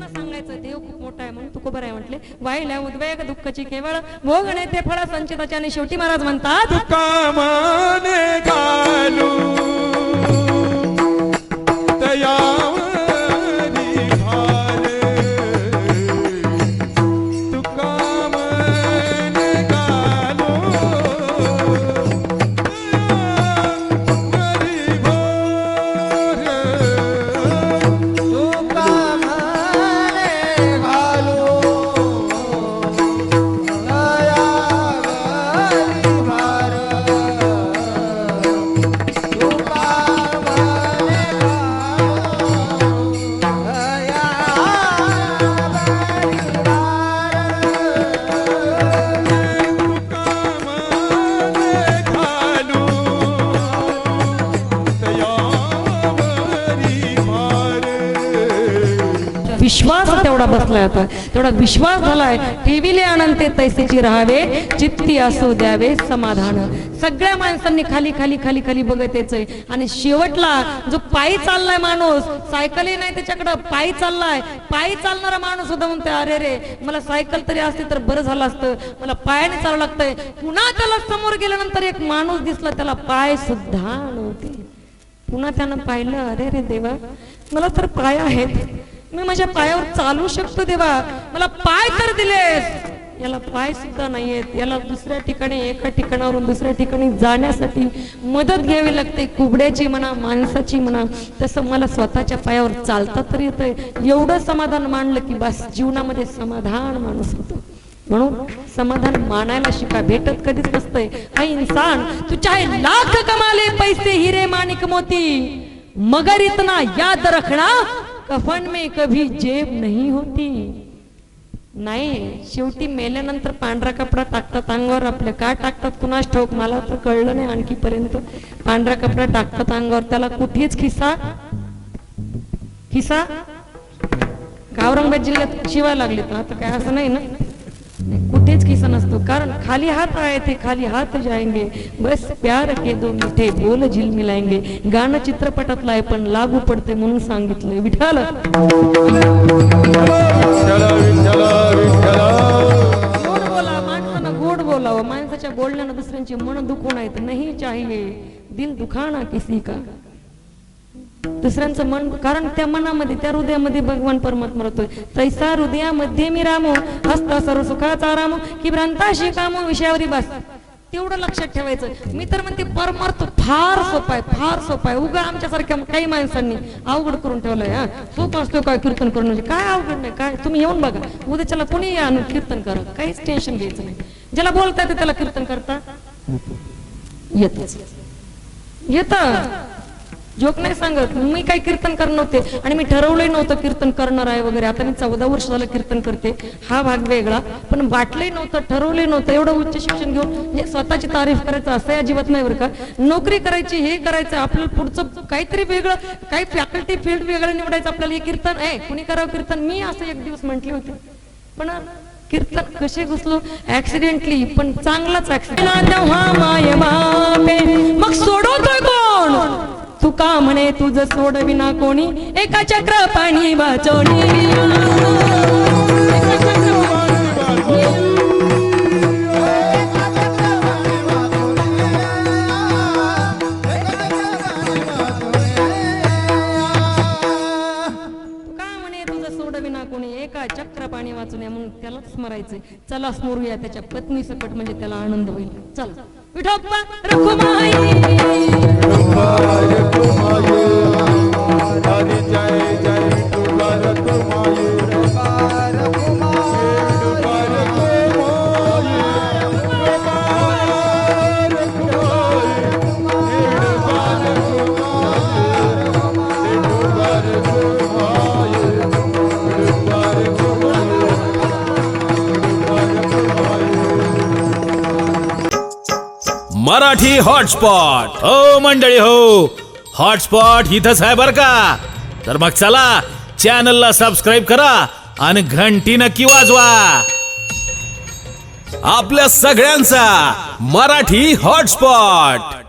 सांगायचं देव खूप मोठा आहे, म्हणून तुकोबर आहे म्हटले, वाहिल्या उद्वेग दुःखाची केवळ भोगणे ते फळ संचिताचे. आणि शेवटी महाराज म्हणतात, कामाने घालू तयावरी भार, तू कामाने घालू तयावरी भार, तू कामाने घालू तयावरी भार, तेवढा बसलाय आता, तेवढा विश्वास झालाय. ठेविले अनंते तैसेची राहावे, चित्ती असो द्यावे समाधान. सगळ्या माणसांनी खाली खाली खाली खाली बघत यायचंय. आणि शेवटला जो पायी चाललाय माणूस, सायकलही नाही त्याच्याकडं, पायी चाललाय, पायी चालणारा माणूस सुद्धा म्हणतोय अरे रे मला सायकल तरी असते तर बरं झालं असतं, मला पायाने चालावं लागतंय. पुन्हा त्याला समोर गेल्यानंतर एक माणूस दिसला, त्याला पाय सुद्धा नव्हते. पुन्हा त्यानं पाहिलं, अरे रे देवा मला तर पाय आहेत, मी माझ्या पायावर चालू शकतो देवा, मला पाय तर दिलेस, याला पाय सुद्धा नाहीयेत, याला दुसऱ्या ठिकाणी एका ठिकाणावरून दुसऱ्या ठिकाणी जाण्यासाठी मदत घ्यावी लागते, कुबड्याची म्हणा माणसाची म्हणा. तसं मला स्वतःच्या पायावर चालता तर येतंय. एवढं समाधान मानलं की बस जीवनामध्ये समाधान माणूस होतो. म्हणून समाधान मानायला शिका, भेटत कधीच नसतंय. हा इंसान तू चाहे लाख कमाले पैसे हिरे माणिक मोती, मगर इतना याद रखना कफन में कभी जेब नहीं होती. नाही, शेवटी मेल्यानंतर पांढरा कपडा टाकतात अंगावर आपल्या. का टाकतात कुणास ठाऊक, मला तर कळलं नाही आणखीपर्यंत. पांढरा कपडा टाकतात अंगावर, त्याला कुठेच खिसा औरंगाबाद जिल्ह्यात शिवाय लागले तर आता काय असं नाही ना, कुठेच खिसा नसतो. कारण खाली हात आए थे खाली हात जाएंगे, बस प्यार के दो मिठे बोल झिलमिलाएंगे. गाणं चित्रपटातलं आहे पण लागू पडते म्हणून सांगितलंय. विठ्ठल गोड बोला, माणसानं गोड बोलावं. माणसाच्या बोलण्यानं दुसऱ्यांची मन दुखवून आहेत. नाही चाहिए दिल दुखाना किसी का. दुसऱ्यांचं मन, कारण त्या मनामध्ये त्या हृदयामध्ये भगवान परमात्मा राहतोय. तैसा हृदयामध्ये मी रामो, हस्ता सर्व सुखाचा रामो, की भ्रांताशी कामो विषयावरी बस. तेवढं लक्षात ठेवायचं. मी तर म्हणते परमार्थ फार सोपा आहे, फार सोपा आहे. उगा आमच्यासारख्या काही माणसांनी अवघड करून ठेवलंय. हा सोपं असतो काय कीर्तन करणं, म्हणजे काय अवघड नाही. काय तुम्ही येऊन बघा, उद्याच्याला कोणी या कीर्तन करा, काहीच टेन्शन घ्यायचं नाही. ज्याला बोलता येतं त्याला कीर्तन करता येत. जोक नाही सांगत. मी काही कीर्तन करणार नव्हते आणि मी ठरवलंही नव्हतं कीर्तन करणार आहे वगैरे. आता मी 14 वर्ष झालं कीर्तन करते, हा भाग वेगळा. पण वाटलंही नव्हतं, ठरवलंही नव्हतं. एवढं उच्च शिक्षण घेऊन म्हणजे स्वतःची तारीफ करायचं असं अजिबात नाही बरं का. नोकरी करायची, हे करायचं, आपल्याला पुढचं काहीतरी वेगळं, काही फॅकल्टी फील्ड वेगळं निवडायचं आपल्याला. हे कीर्तन कुणी करावं कीर्तन, मी असं एक दिवस म्हटले होते. पण कीर्तन कसे घुसलो ऍक्सिडेंटली, पण चांगलाच ऍक्सिडेंट. मग सोडवतोय कोण? तुका म्हणे तुझ सोडविना कोणी, एका चक्र पाणी वाचवणी. तुका म्हणे तुझ सोडविना कोणी, एका चक्र पाणी वाचून, म्हणून त्यालाच स्मरायचंय. चला स्मरूया त्याच्या पत्नी सकट, म्हणजे त्याला आनंद होईल. चला विठोबा रखुमाई जय जय मराठी हॉटस्पॉट. हो मंडळी हो, हॉटस्पॉट इथंच आहे बर का. तर मग चला चॅनलला सबस्क्राईब करा आणि घंटी नक्की वाजवा. आपल्या सगळ्यांचा मराठी हॉटस्पॉट.